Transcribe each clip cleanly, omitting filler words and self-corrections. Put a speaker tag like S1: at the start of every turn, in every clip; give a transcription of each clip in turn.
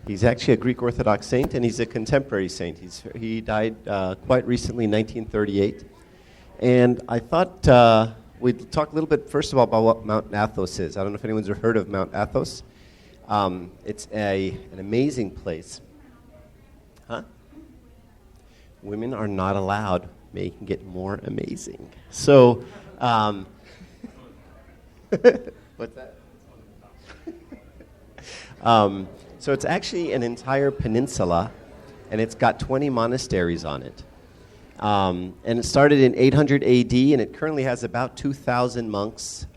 S1: He's actually a Greek Orthodox saint, and he's a contemporary saint. He died quite recently, in 1938. And I thought we'd talk a little bit, first of all, about what Mount Athos is. I don't know if anyone's heard of Mount Athos. It's an amazing place. Huh? Women are not allowed, making it more amazing. So, what's that? So it's actually an entire peninsula, and it's got 20 monasteries on it. And it started in 800 AD, and it currently has about 2,000 monks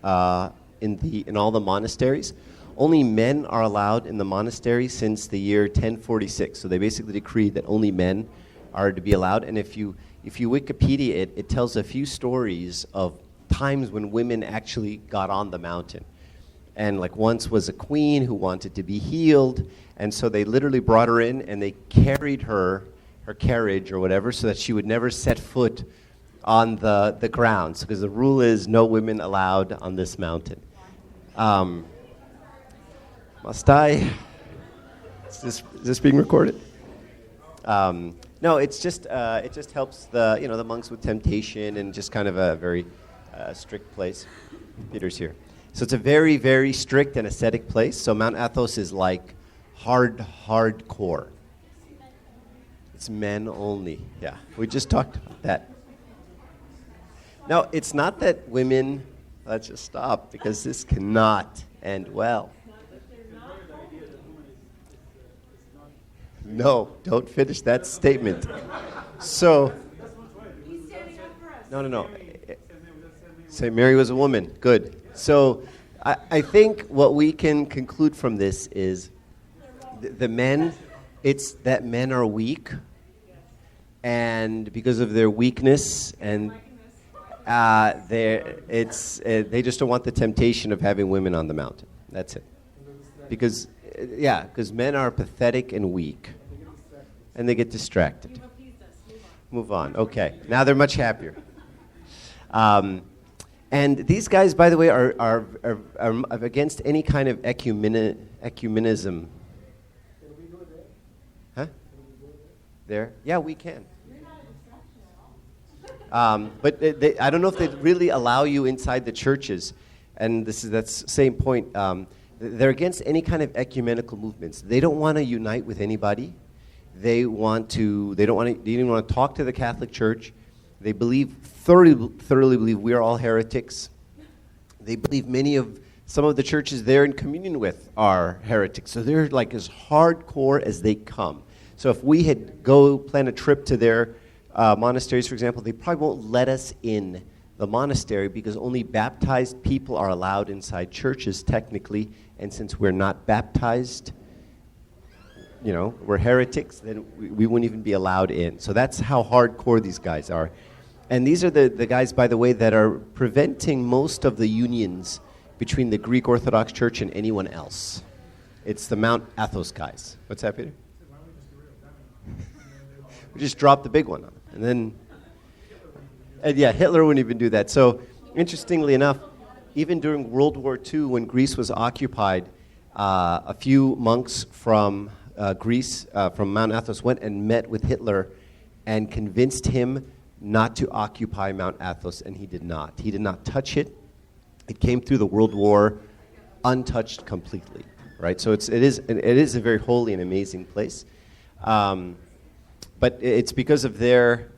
S1: in all the monasteries. Only men are allowed in the monastery since the year 1046. So they basically decreed that only men are to be allowed. And if you Wikipedia it, it tells a few stories of times when women actually got on the mountain. And like once was a queen who wanted to be healed, and so they literally brought her in and they carried her carriage or whatever so that she would never set foot on the grounds, because the rule is no women allowed on this mountain. Must I? Is this being recorded? No, it just helps the monks with temptation, and just kind of a very strict place. Peter's here. So it's a very, very strict and ascetic place. So Mount Athos is like hardcore. It's men only. Yeah, we just talked about that. No, it's not that women. Let's just stop, because this cannot end well. No, don't finish that statement. So, no. Say Mary was a woman. Good. So, I think what we can conclude from this is the men, it's that men are weak, and because of their weakness, and they just don't want the temptation of having women on the mountain. That's it. Because men are pathetic and weak, and they get distracted. Move on. Okay. Now they're much happier. And these guys, by the way, are against any kind of ecumenism. Can we go there? Huh? There? Yeah, we can. But I don't know if they really allow you inside the churches. And that's the same point. They're against any kind of ecumenical movements. They don't want to unite with anybody. They don't want to talk to the Catholic Church. They thoroughly believe we are all heretics. They believe some of the churches they're in communion with are heretics. So they're like as hardcore as they come. So if we had plan a trip to their monasteries, for example, they probably won't let us in the monastery, because only baptized people are allowed inside churches technically. And since we're not baptized, we're heretics, then we wouldn't even be allowed in. So that's how hardcore these guys are. And these are the guys, by the way, that are preventing most of the unions between the Greek Orthodox Church and anyone else. It's the Mount Athos guys. What's that, Peter? We just dropped the big one on them. And then, Hitler wouldn't even do that. So, interestingly enough, even during World War II, when Greece was occupied, a few monks from Greece, from Mount Athos, went and met with Hitler and convinced him not to occupy Mount Athos, and he did not. He did not touch it. It came through the World War untouched completely, right? So it is a very holy and amazing place. But it's because of their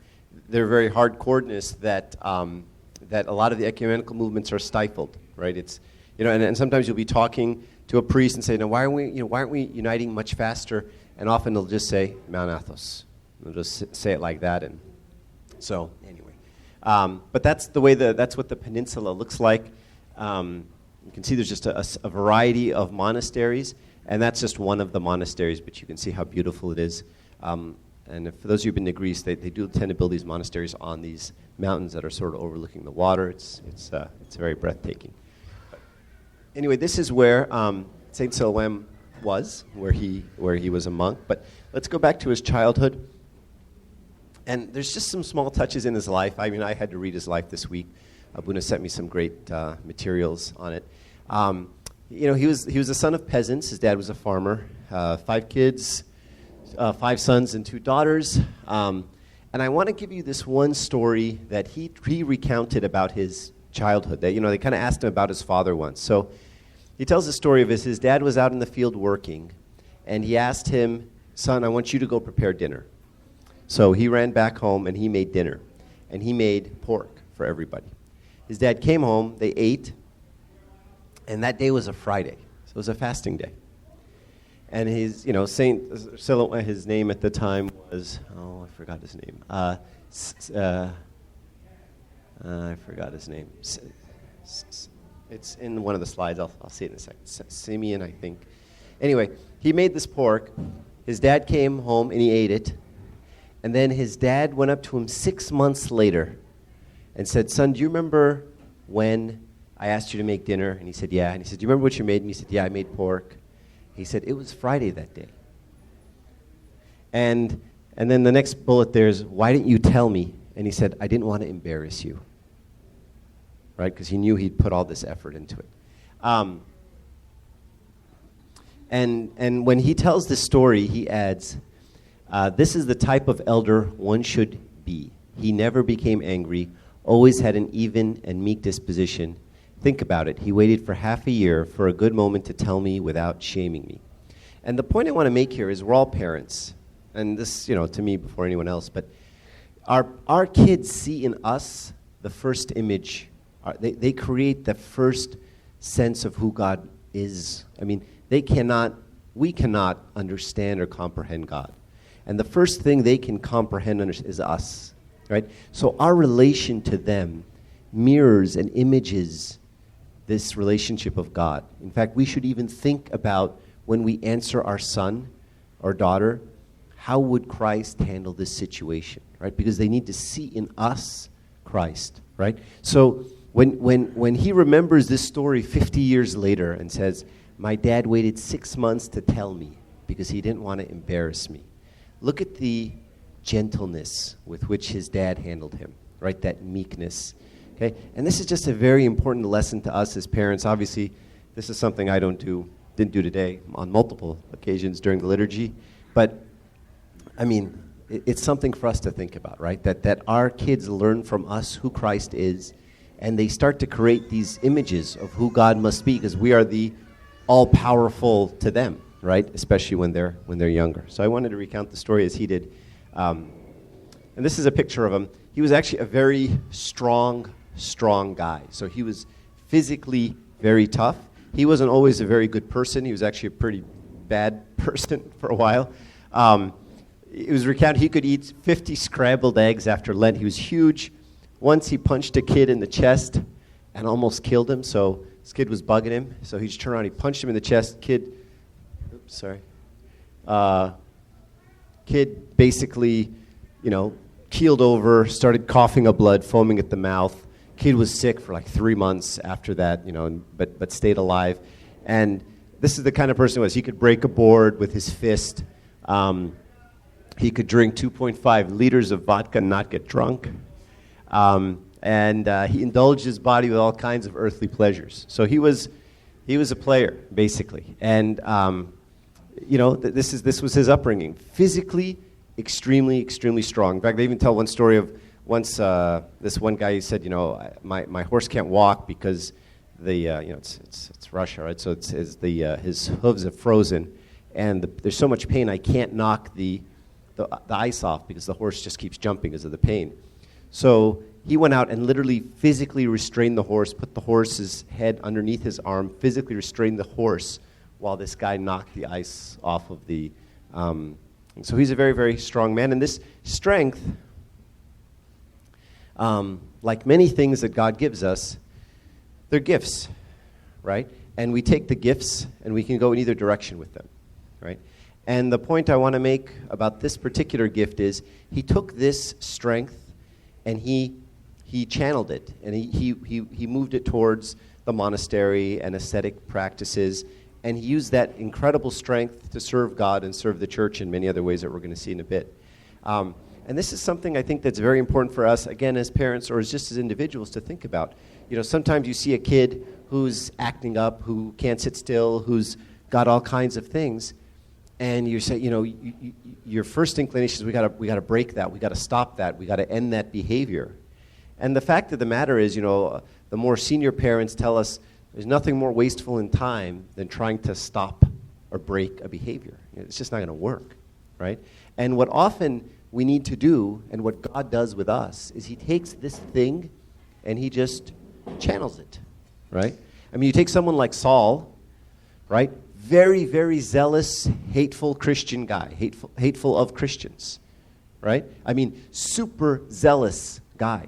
S1: very hardcoreness that a lot of the ecumenical movements are stifled, right? It's and sometimes you'll be talking to a priest and say, "No, why aren't we uniting much faster?" And often they'll just say Mount Athos. They'll just say it like that, and so anyway. But that's what the peninsula looks like. You can see there's just a variety of monasteries, and that's just one of the monasteries. But you can see how beautiful it is. And for those of you who've been to Greece, they do tend to build these monasteries on these mountains that are sort of overlooking the water. It's very breathtaking. But anyway, this is where Saint Silouan was, where he was a monk. But let's go back to his childhood. And there's just some small touches in his life. I mean, I had to read his life this week. Abuna sent me some great materials on it. He was the son of peasants. His dad was a farmer. 5 kids, 5 sons and 2 daughters. And I want to give you this one story that he recounted about his childhood. That, they kind of asked him about his father once. So he tells the story of his dad was out in the field working, and he asked him, "Son, I want you to go prepare dinner." So he ran back home and he made dinner. And he made pork for everybody. His dad came home, they ate, and that day was a Friday. So it was a fasting day. And his, Saint Silouan, his name at the time was, I forgot his name. I forgot his name. It's in one of the slides. I'll see it in a second. Simeon, I think. Anyway, he made this pork. His dad came home and he ate it. And then his dad went up to him 6 months later and said, "Son, do you remember when I asked you to make dinner?" And he said, "Yeah." And he said, "Do you remember what you made?" And he said, "Yeah, I made pork." He said, "It was Friday that day." And then the next bullet there is, "Why didn't you tell me?" And he said, "I didn't want to embarrass you." Right? Because he knew he'd put all this effort into it. And when he tells this story, he adds, "This is the type of elder one should be. He never became angry, always had an even and meek disposition. Think about it. He waited for half a year for a good moment to tell me without shaming me." And the point I want to make here is we're all parents. And this, to me before anyone else. But our kids see in us the first image. They create the first sense of who God is. I mean, we cannot understand or comprehend God. And the first thing they can comprehend is us. Right? So our relation to them mirrors and images this relationship of God. In fact, we should even think about when we answer our son or daughter, how would Christ handle this situation, right? Because they need to see in us Christ, right? So when he remembers this story 50 years later and says, "My dad waited 6 months to tell me because he didn't want to embarrass me," look at the gentleness with which his dad handled him, right? That meekness. Okay? And this is just a very important lesson to us as parents. Obviously, this is something I didn't do today on multiple occasions during the liturgy. But, I mean, it's something for us to think about, right? That our kids learn from us who Christ is, and they start to create these images of who God must be, because we are the all-powerful to them, right? Especially when they're younger. So I wanted to recount the story as he did. And this is a picture of him. He was actually a very strong guy. So he was physically very tough. He wasn't always a very good person. He was actually a pretty bad person for a while. It was recounted he could eat 50 scrambled eggs after Lent. He was huge. Once he punched a kid in the chest and almost killed him. So this kid was bugging him. So he just turned around, he punched him in the chest. Kid basically, keeled over, started coughing up blood, foaming at the mouth. Kid was sick for like 3 months after that, but stayed alive. And this is the kind of person he was. He could break a board with his fist. He could drink 2.5 liters of vodka and not get drunk. And he indulged his body with all kinds of earthly pleasures. So he was a player, basically. And, this was his upbringing. Physically, extremely, extremely strong. In fact, they even tell one story of once this one guy said, my horse can't walk because it's Russia, right? So his hooves are frozen, and there's so much pain I can't knock the ice off because the horse just keeps jumping because of the pain. So he went out and literally physically restrained the horse, put the horse's head underneath his arm, physically restrained the horse while this guy knocked the ice off of the. So he's a very, very strong man, and this strength, like many things that God gives us, they're gifts, right? And we take the gifts and we can go in either direction with them, right? And the point I want to make about this particular gift is he took this strength and he channeled it, and he moved it towards the monastery and ascetic practices, and he used that incredible strength to serve God and serve the church in many other ways that we're going to see in a bit. And this is something I think that's very important for us, again, as parents or just as individuals to think about. Sometimes you see a kid who's acting up, who can't sit still, who's got all kinds of things, and you say, your first inclination is we got to break that, we got to stop that, we got to end that behavior. And the fact of the matter is, the more senior parents tell us there's nothing more wasteful in time than trying to stop or break a behavior. It's just not going to work, right? And what often we need to do, and what God does with us, is he takes this thing and he just channels it, right? I mean, you take someone like Saul, right? Very, very zealous, hateful Christian guy, hateful of Christians, right? I mean, super zealous guy.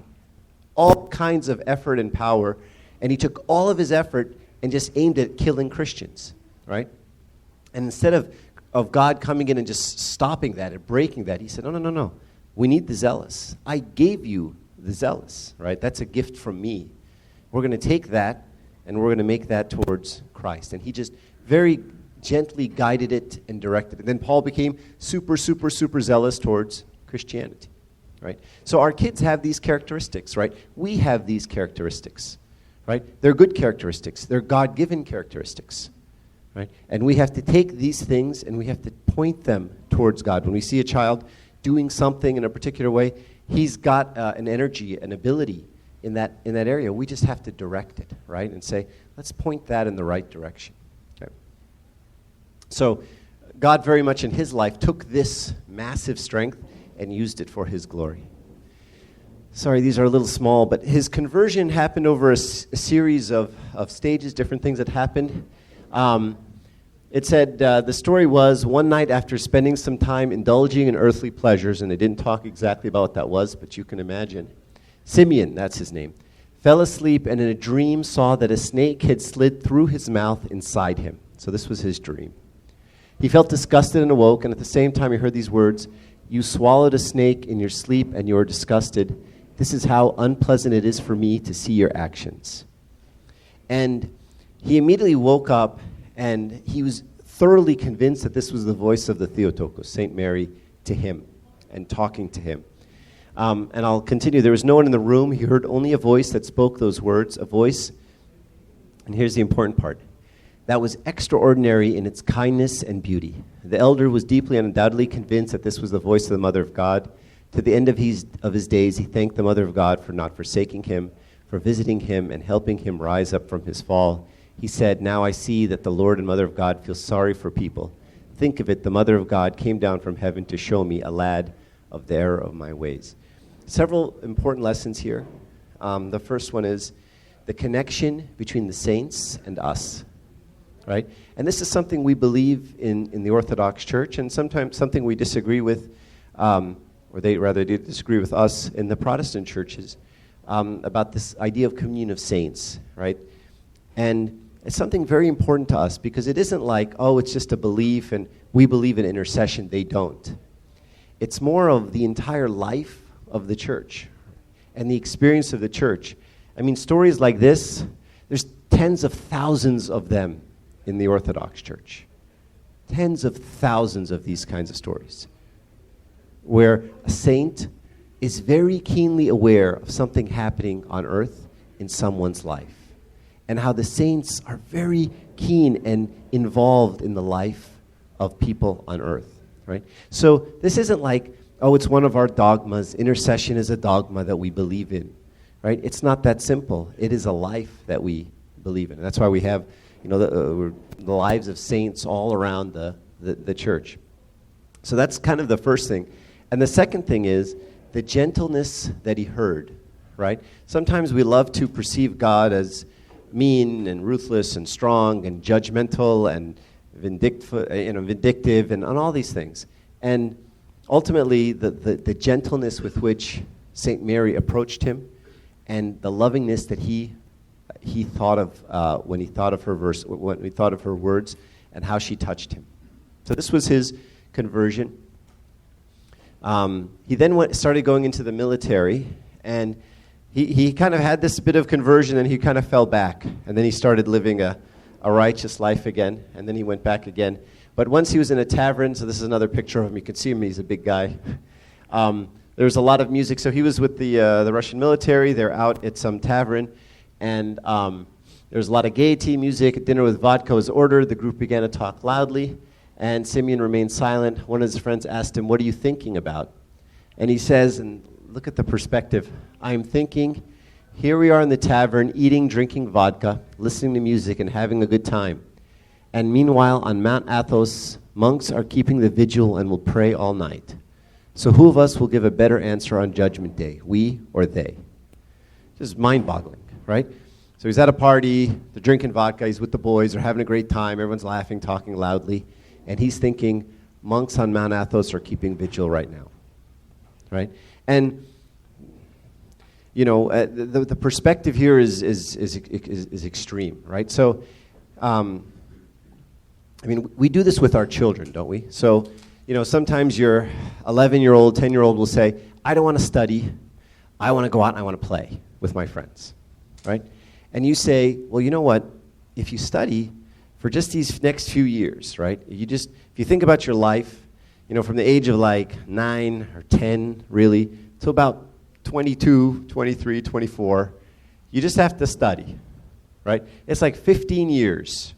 S1: All kinds of effort and power, and he took all of his effort and just aimed at killing Christians, right? And instead of God coming in and just stopping that and breaking that, he said, no. We need the zealous. I gave you the zealous, right? That's a gift from me. We're going to take that and we're going to make that towards Christ. And he just very gently guided it and directed it. And then Paul became super, super, super zealous towards Christianity, right? So our kids have these characteristics, right? We have these characteristics, right? They're good characteristics. They're God-given characteristics, right? And we have to take these things and we have to point them towards God. When we see a child doing something in a particular way, he's got an energy, an ability in that area. We just have to direct it, right? And say, let's point that in the right direction. Okay. So God very much in his life took this massive strength and used it for his glory. Sorry, these are a little small, but his conversion happened over a series of stages, different things that happened. It said, the story was, one night after spending some time indulging in earthly pleasures, and they didn't talk exactly about what that was, but you can imagine, Simeon, that's his name, fell asleep and in a dream saw that a snake had slid through his mouth inside him. So this was his dream. He felt disgusted and awoke, and at the same time he heard these words, "You swallowed a snake in your sleep and you are disgusted. This is how unpleasant it is for me to see your actions." And he immediately woke up, and he was thoroughly convinced that this was the voice of the Theotokos, Saint Mary, to him and talking to him. And I'll continue. There was no one in the room. He heard only a voice that spoke those words, a voice, and here's the important part, that was extraordinary in its kindness and beauty. The elder was deeply and undoubtedly convinced that this was the voice of the Mother of God. To the end of his days, he thanked the Mother of God for not forsaking him, for visiting him and helping him rise up from his fall. He said, "Now I see that the Lord and Mother of God feel sorry for people. Think of it, the Mother of God came down from heaven to show me, a lad, of the error of my ways." Several important lessons here. The first one is the connection between the saints and us, right? And this is something we believe in the Orthodox Church, and sometimes something we disagree with, or they rather disagree with us in the Protestant churches, about this idea of communion of saints, right? And it's something very important to us because it isn't like, oh, it's just a belief and we believe in intercession. They don't. It's more of the entire life of the church and the experience of the church. I mean, stories like this, there's tens of thousands of them in the Orthodox Church. Tens of thousands of these kinds of stories where a saint is very keenly aware of something happening on earth in someone's life, and how the saints are very keen and involved in the life of people on earth, right? So this isn't like, oh, it's one of our dogmas. Intercession is a dogma that we believe in, right? It's not that simple. It is a life that we believe in. And that's why we have, the lives of saints all around the church. So that's kind of the first thing. And the second thing is the gentleness that he heard, right? Sometimes we love to perceive God as mean and ruthless and strong and judgmental and vindictive and all these things. And ultimately, the gentleness with which St. Mary approached him and the lovingness that he thought of when he thought of her words and how she touched him. So this was his conversion. He then started going into the military, and he kind of had this bit of conversion, and he kind of fell back. And then he started living a righteous life again, and then he went back again. But once he was in a tavern, so this is another picture of him. You can see him, he's a big guy. There was a lot of music. So he was with the Russian military. They're out at some tavern, and there was a lot of gaiety, music. A dinner with vodka was ordered. The group began to talk loudly, And Simeon remained silent. One of his friends asked him, "What are you thinking about?" And he says, and look at the perspective, "I am thinking, here we are in the tavern, eating, drinking vodka, listening to music, and having a good time. And meanwhile, on Mount Athos, monks are keeping the vigil and will pray all night. So who of us will give a better answer on Judgment Day, we or they?" Just mind-boggling, right? So he's at a party, they're drinking vodka, he's with the boys, they're having a great time, everyone's laughing, talking loudly, and he's thinking, monks on Mount Athos are keeping vigil right now, right? And you know, the perspective here is extreme, right? So, I mean, we do this with our children, don't we? So, you know, sometimes your 11-year-old, 10-year-old will say, "I don't want to study. I want to go out and I want to play with my friends," right? And you say, well, you know what? If you study for just these next few years, right? If you think about your life, you know, from the age of like 9 or 10, really, to about 22, 23, 24, you just have to study, right? It's like 15 years.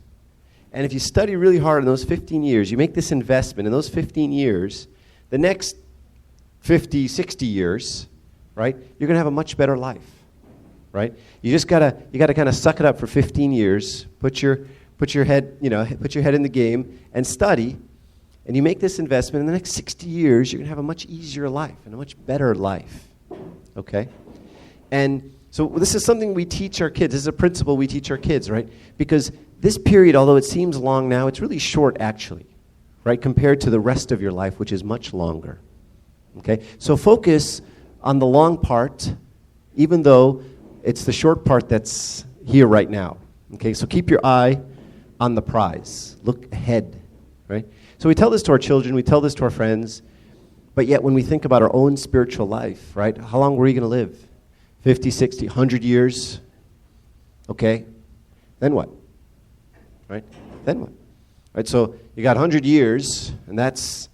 S1: And if you study really hard in those 15 years, you make this investment in those 15 years, the next 50, 60 years, right, you're going to have a much better life, right? You gotta kind of suck it up for 15 years, put your head in the game and study, and you make this investment. In the next 60 years, you're going to have a much easier life and a much better life, okay? And so this is something we teach our kids. This is a principle we teach our kids, right? Because this period, although it seems long now, it's really short actually, right, compared to the rest of your life, which is much longer, okay? So focus on the long part, even though it's the short part that's here right now, okay? So keep your eye on the prize. Look ahead, right? So we tell this to our children, we tell this to our friends, but yet when we think about our own spiritual life, right, how long were you going to live? 50, 60, 100 years? Okay, then what? Right? Then what? Right, so you got 100 years, and that's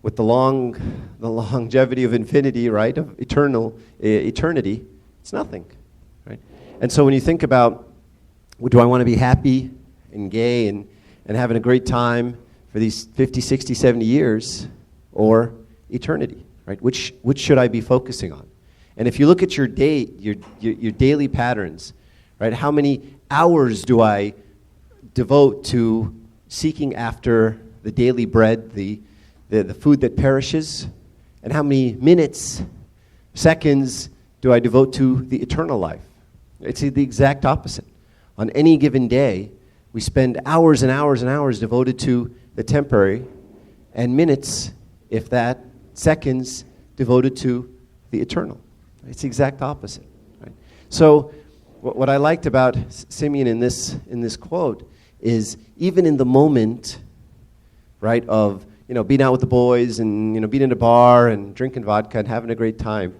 S1: with the longevity of infinity, right, of eternity, it's nothing, right? And so when you think about, do I want to be happy and gay and having a great time for these 50, 60, 70 years, or eternity, right? Which should I be focusing on? And if you look at your daily patterns, right, how many hours do I devote to seeking after the daily bread, the food that perishes, and how many minutes, seconds do I devote to the eternal life? It's the exact opposite. On any given day, we spend hours and hours and hours devoted to the temporary, and minutes, if that, seconds devoted to the eternal. It's the exact opposite. Right? So what I liked about Simeon in this quote is even in the moment, right, of being out with the boys and being in a bar and drinking vodka and having a great time,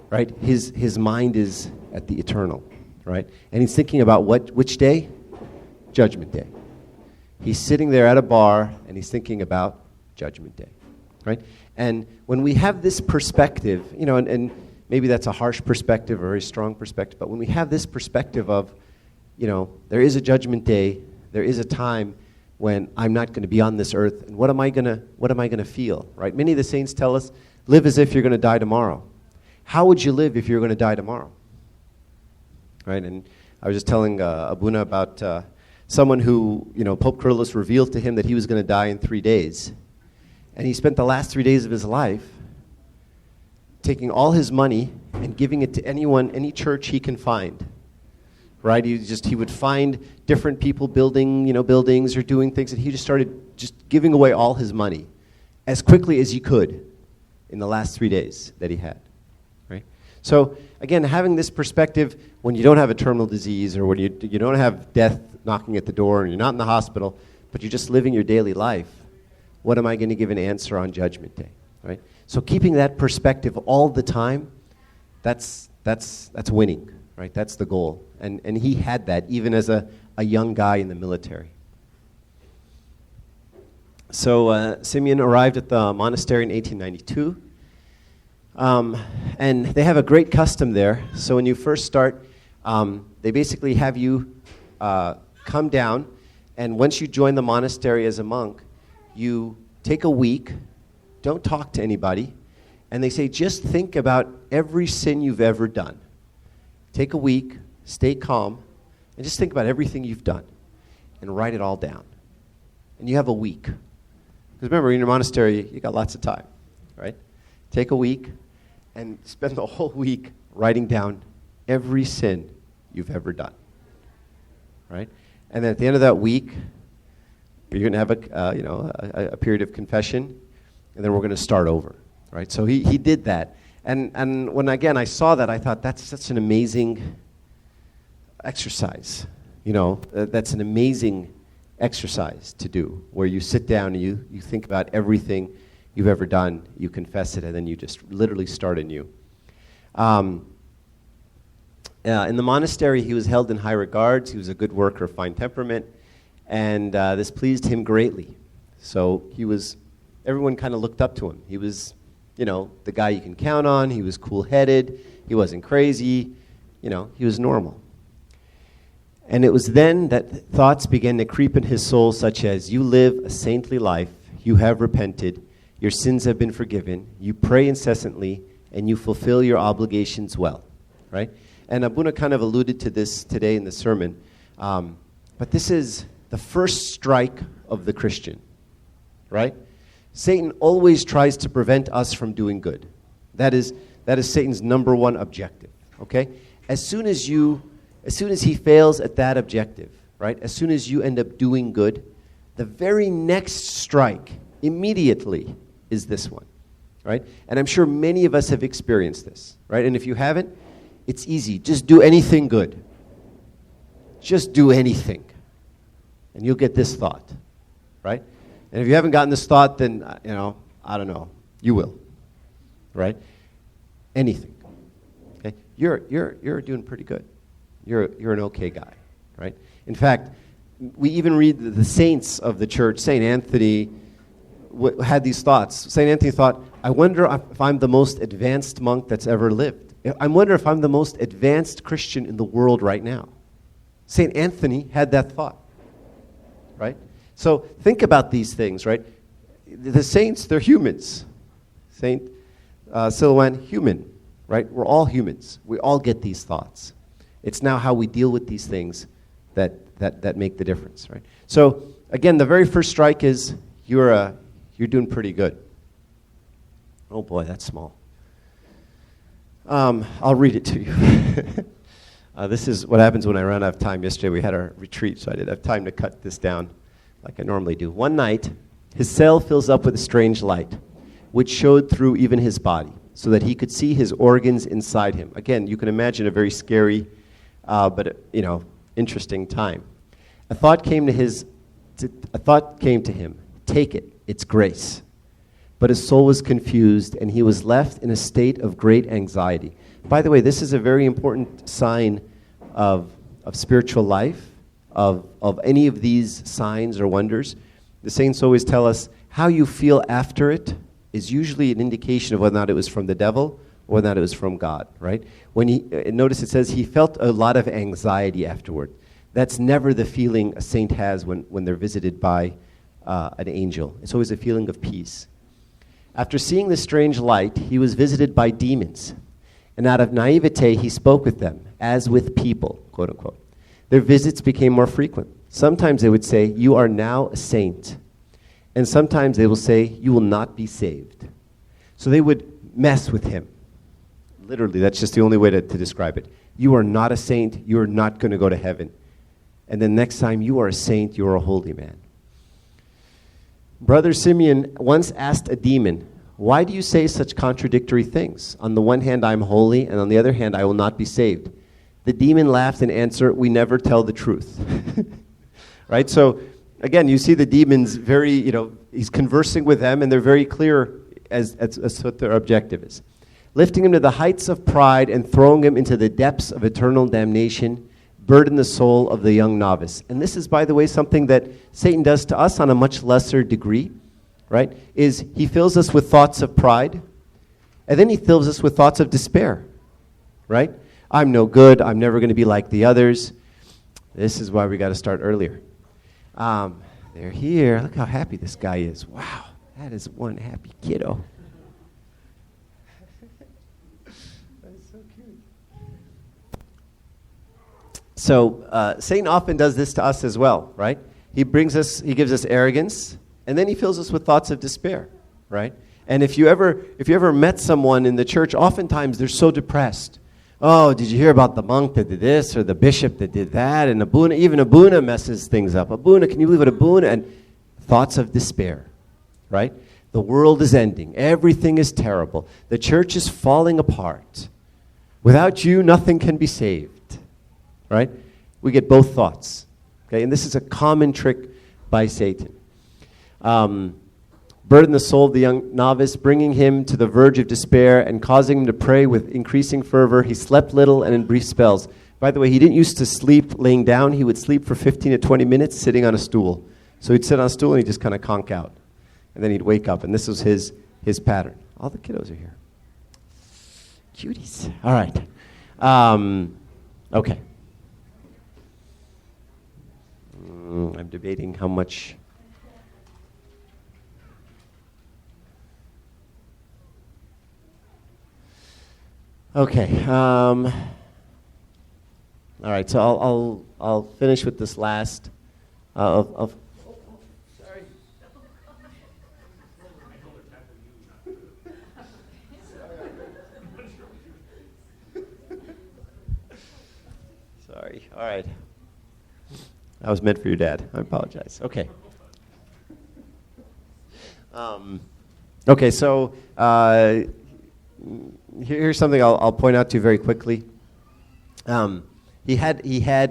S1: right? His mind is at the eternal, right? And he's thinking about which day? Judgment Day. He's sitting there at a bar and he's thinking about Judgment Day, right? And when we have this perspective, and maybe that's a harsh perspective or a very strong perspective, but when we have this perspective of, there is a Judgment Day, there is a time when I'm not going to be on this earth, and what am I going to feel, right? Many of the saints tell us, live as if you're going to die tomorrow. How would you live if you're going to die tomorrow? Right? And I was just telling Abuna about someone who, Pope Kyrillos revealed to him that he was going to die in 3 days. And he spent the last 3 days of his life taking all his money and giving it to any church he can find. Right? He would find different people building, buildings or doing things, and he just started just giving away all his money as quickly as he could in the last 3 days that he had. Right? So again, having this perspective when you don't have a terminal disease or when you don't have death knocking at the door and you're not in the hospital, but you're just living your daily life, what am I going to give an answer on Judgment Day? Right? So keeping that perspective all the time, that's winning. Right, that's the goal. And he had that even as a young guy in the military. So Simeon arrived at the monastery in 1892. And they have a great custom there. So when you first start, they basically have you come down. And once you join the monastery as a monk, you take a week, don't talk to anybody, and they say just think about every sin you've ever done. Take a week, stay calm, and just think about everything you've done and write it all down. And you have a week. Because remember, in your monastery, you got lots of time, right? Take a week and spend the whole week writing down every sin you've ever done, right? And then at the end of that week, you're going to have a period of confession, and then we're going to start over, right? So he did that. And when, again, I saw that, I thought, that's such an amazing exercise. That's an amazing exercise to do, where you sit down and you think about everything you've ever done, you confess it, and then you just literally start anew. In the monastery, he was held in high regards. He was a good worker, fine temperament, and this pleased him greatly. So everyone kind of looked up to him. He was, the guy you can count on. He was cool-headed. He wasn't crazy. He was normal. And it was then that thoughts began to creep in his soul, such as, you live a saintly life, you have repented, your sins have been forgiven, you pray incessantly, and you fulfill your obligations well, right? And Abuna kind of alluded to this today in the sermon, but this is the first strike of the Christian, right? Satan always tries to prevent us from doing good. That is Satan's number one objective, okay? As soon as he fails at that objective, right? As soon as you end up doing good, the very next strike immediately is this one, right? And I'm sure many of us have experienced this, right? And if you haven't, it's easy. Just do anything good. Just do anything. And you'll get this thought, right? And if you haven't gotten this thought, then, I don't know. You will, right? Anything. Okay? You're doing pretty good. You're an okay guy, right? In fact, we even read the saints of the church. St. Anthony had these thoughts. St. Anthony thought, I wonder if I'm the most advanced monk that's ever lived. I wonder if I'm the most advanced Christian in the world right now. St. Anthony had that thought, right? So think about these things, right? The saints, they're humans. St. Silouan, human, right? We're all humans. We all get these thoughts. It's now how we deal with these things that make the difference, right? So again, the very first strike is you're doing pretty good. Oh boy, that's small. I'll read it to you. This is what happens when I run out of time. Yesterday we had our retreat, so I didn't have time to cut this down like I normally do. One night, his cell fills up with a strange light, which showed through even his body, so that he could see his organs inside him. Again, you can imagine a very scary, but interesting time. A thought came to him. Take it. It's grace. But his soul was confused, and he was left in a state of great anxiety. By the way, this is a very important sign of spiritual life, of any of these signs or wonders. The saints always tell us how you feel after it is usually an indication of whether or not it was from the devil or whether or not it was from God, right? Notice it says he felt a lot of anxiety afterward. That's never the feeling a saint has when they're visited by an angel. It's always a feeling of peace. After seeing this strange light, he was visited by demons. And out of naivete, he spoke with them, as with people, quote unquote. Their visits became more frequent. Sometimes they would say, you are now a saint. And sometimes they will say, you will not be saved. So they would mess with him. Literally, that's just the only way to describe it. You are not a saint. You are not going to go to heaven. And then next time you are a saint, you are a holy man. Brother Simeon once asked a demon, why do you say such contradictory things? On the one hand, I am holy, and on the other hand, I will not be saved. The demon laughed and answered, we never tell the truth. Right? So, again, you see the demons he's conversing with them, and they're very clear as what their objective is. Lifting him to the heights of pride and throwing him into the depths of eternal damnation, burden the soul of the young novice. And this is, by the way, something that Satan does to us on a much lesser degree, right? Is he fills us with thoughts of pride, and then he fills us with thoughts of despair, right? I'm no good. I'm never going to be like the others. This is why we got to start earlier. they're here. Look how happy this guy is. Wow, that is one happy kiddo. That's so cute. So Satan often does this to us as well, right? He gives us arrogance, and then he fills us with thoughts of despair, right? And if you ever met someone in the church, oftentimes they're so depressed. Oh, did you hear about the monk that did this or the bishop that did that? And even Abuna messes things up. Abuna, can you believe what Abuna? And thoughts of despair, right? The world is ending. Everything is terrible. The church is falling apart. Without you, nothing can be saved, right? We get both thoughts, okay? And this is a common trick by Satan. Burden the soul of the young novice, bringing him to the verge of despair and causing him to pray with increasing fervor. He slept little and in brief spells. By the way, he didn't used to sleep laying down. He would sleep for 15 to 20 minutes sitting on a stool. So he'd sit on a stool and he'd just kind of conk out. And then he'd wake up, and this was his pattern. All the kiddos are here. Cuties. All right. Okay. I'm debating how much... Okay. All right. So I'll finish with this last of. Sorry. Sorry. All right. That was meant for your dad. I apologize. Okay. Okay. So. Here's something I'll point out to you very quickly. He had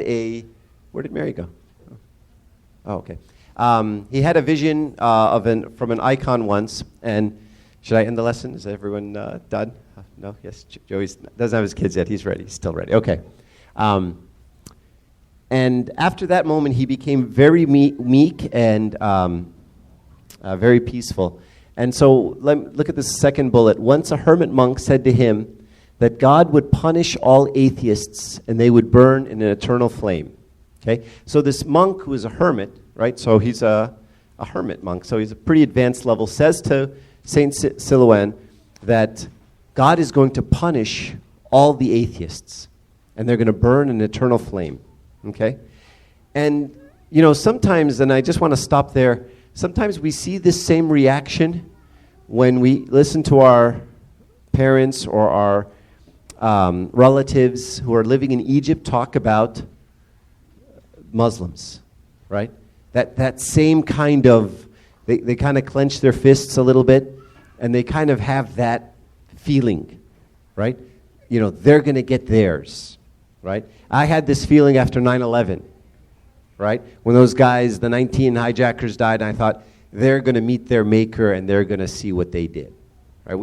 S1: a... Where did Mary go? Oh, okay. He had a vision from an icon once, and should I end the lesson? Is everyone done? No? Yes? Joey doesn't have his kids yet. He's ready. He's still ready. Okay. And after that moment, he became very meek and very peaceful. And so look at the second bullet. Once a hermit monk said to him that God would punish all atheists and they would burn in an eternal flame. Okay? So this monk who is a hermit, right? So he's a hermit monk. So he's a pretty advanced level. Says to Saint Silouan that God is going to punish all the atheists and they're going to burn in an eternal flame. Okay? And, sometimes, and I just want to stop there, sometimes we see this same reaction when we listen to our parents or our relatives who are living in Egypt talk about Muslims, right? That same kind of, they kind of clench their fists a little bit, and they kind of have that feeling, right? They're going to get theirs, right? I had this feeling after 9/11, right? When those guys, the 19 hijackers died, and I thought, they're going to meet their maker and they're going to see what they did. Right?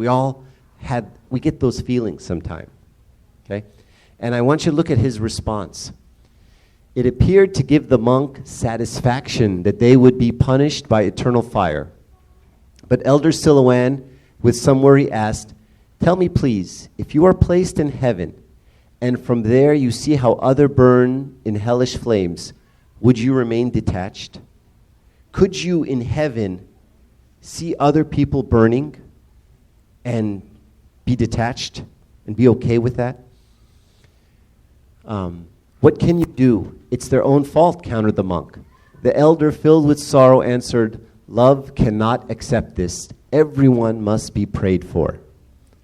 S1: We get those feelings sometime. Okay? And I want you to look at his response. It appeared to give the monk satisfaction that they would be punished by eternal fire. But Elder Silouan, with some worry, asked, "Tell me, please, if you are placed in heaven, and from there you see how others burn in hellish flames, would you remain detached? Could you in heaven see other people burning and be detached and be okay with that?" What can you do? It's their own fault, countered the monk. The elder, filled with sorrow, answered, "Love cannot accept this. Everyone must be prayed for."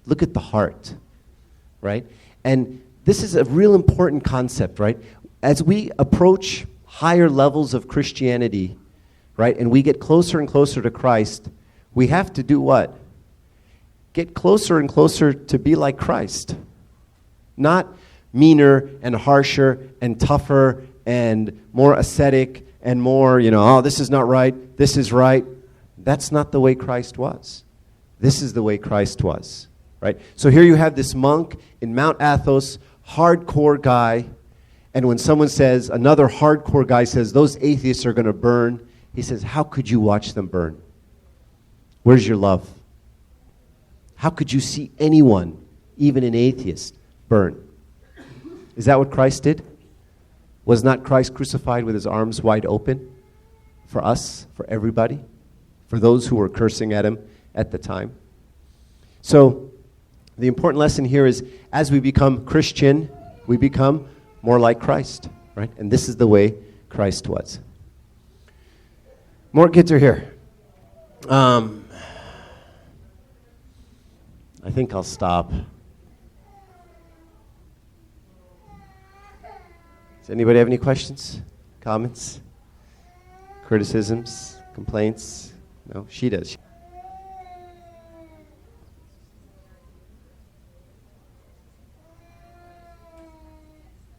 S1: Look at the heart, right? And this is a real important concept, right? As we approach higher levels of Christianity, right, and we get closer and closer to Christ, we have to do what? Get closer and closer to be like Christ. Not meaner and harsher and tougher and more ascetic and more, this is not right, this is right. That's not the way Christ was. This is the way Christ was, right? So here you have this monk in Mount Athos, hardcore guy, and when someone says, another hardcore guy says, those atheists are going to burn, he says, how could you watch them burn? Where's your love? How could you see anyone, even an atheist, burn? Is that what Christ did? Was not Christ crucified with his arms wide open? for us, for everybody, for those who were cursing at him at the time. So the important lesson here is, as we become Christian, we become more like Christ, right? And this is the way Christ was. More kids are here. I think I'll stop. Does anybody have any questions, comments, criticisms, complaints? No, she does.